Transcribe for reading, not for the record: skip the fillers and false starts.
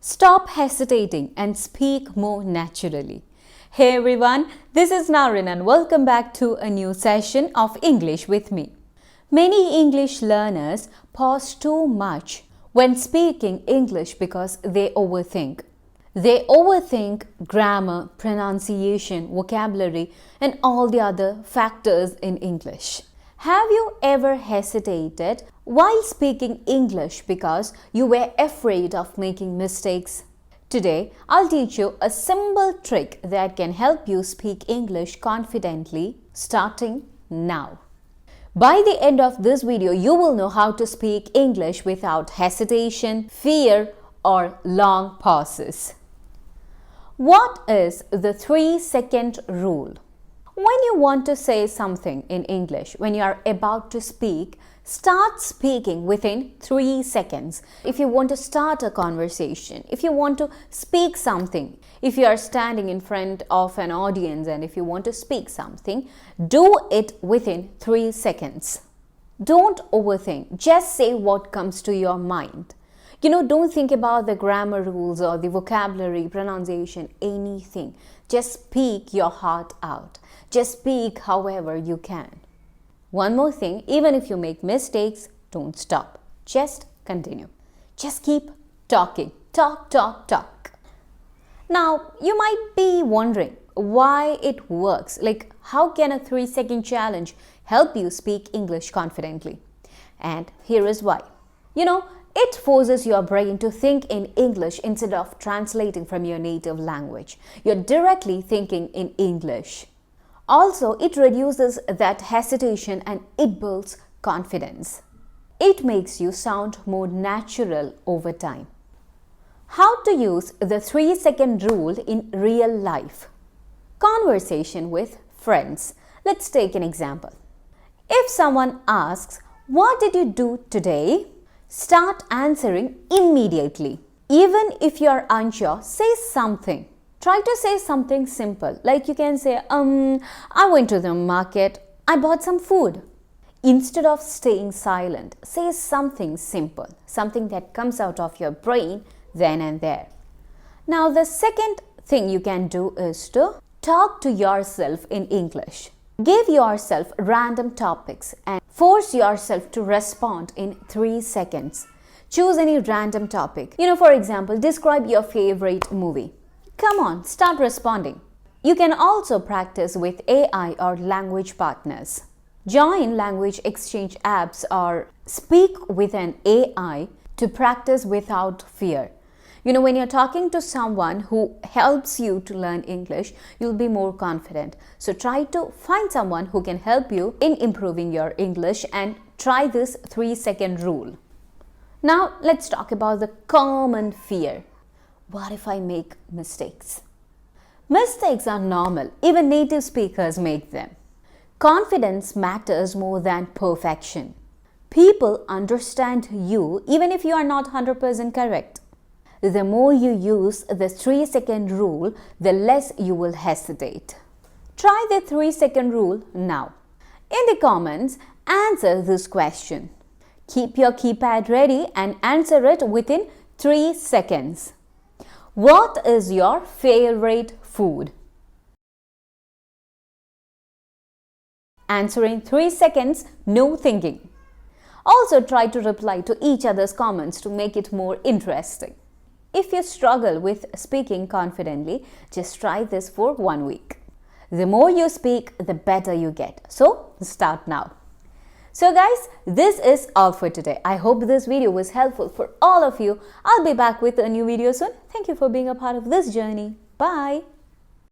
Stop hesitating and speak more naturally. Hey everyone, this is Naren and welcome back to a new session of English with me. Many English learners pause too much when speaking English because they overthink. They overthink grammar, pronunciation, vocabulary, and all the other factors in English. Have you ever hesitated while speaking English because you were afraid of making mistakes? Today, I'll teach you a simple trick that can help you speak English confidently starting now. By the end of this video, you will know how to speak English without hesitation, fear, or long pauses. What is the 3-second rule? When you want to say something in English, when you are about to speak, start speaking within 3 seconds. If you want to start a conversation, if you want to speak something, if you are standing in front of an audience and if you want to speak something, do it within 3 seconds. Don't overthink. Just say what comes to your mind. Don't think about the grammar rules or the vocabulary, pronunciation, anything. Just speak your heart out. Just speak however you can. One more thing, even if you make mistakes, don't stop. Just continue. Just keep talking. Talk, talk, talk. Now, you might be wondering why it works. How can a 3-second challenge help you speak English confidently? And here is why. It forces your brain to think in English instead of translating from your native language. You're directly thinking in English. Also, it reduces that hesitation and it builds confidence. It makes you sound more natural over time. How to use the 3-second rule in real life? Conversation with friends. Let's take an example. If someone asks, "What did you do today?" Start answering immediately. Even if you're unsure, say something. Try to say something simple. You can say, I went to the market, I bought some food. Instead of staying silent, say something simple, something that comes out of your brain then and there. Now, the second thing you can do is to talk to yourself in English. Give yourself random topics and force yourself to respond in 3 seconds. Choose any random topic. For example, describe your favorite movie. Come on, start responding. You can also practice with AI or language partners. Join language exchange apps or speak with an AI to practice without fear. When you're talking to someone who helps you to learn English, you'll be more confident. So try to find someone who can help you in improving your English and try this 3-second rule. Now, let's talk about the common fear. What if I make mistakes? Mistakes are normal. Even native speakers make them. Confidence matters more than perfection. People understand you even if you are not 100% correct. The more you use the 3-second rule, the less you will hesitate. Try the 3-second rule now. In the comments, answer this question. Keep your keypad ready and answer it within 3 seconds. What is your favorite food? Answer in 3 seconds, no thinking. Also try to reply to each other's comments to make it more interesting. If you struggle with speaking confidently, just try this for 1 week. The more you speak, the better you get. So, start now. So guys, this is all for today. I hope this video was helpful for all of you. I'll be back with a new video soon. Thank you for being a part of this journey. Bye.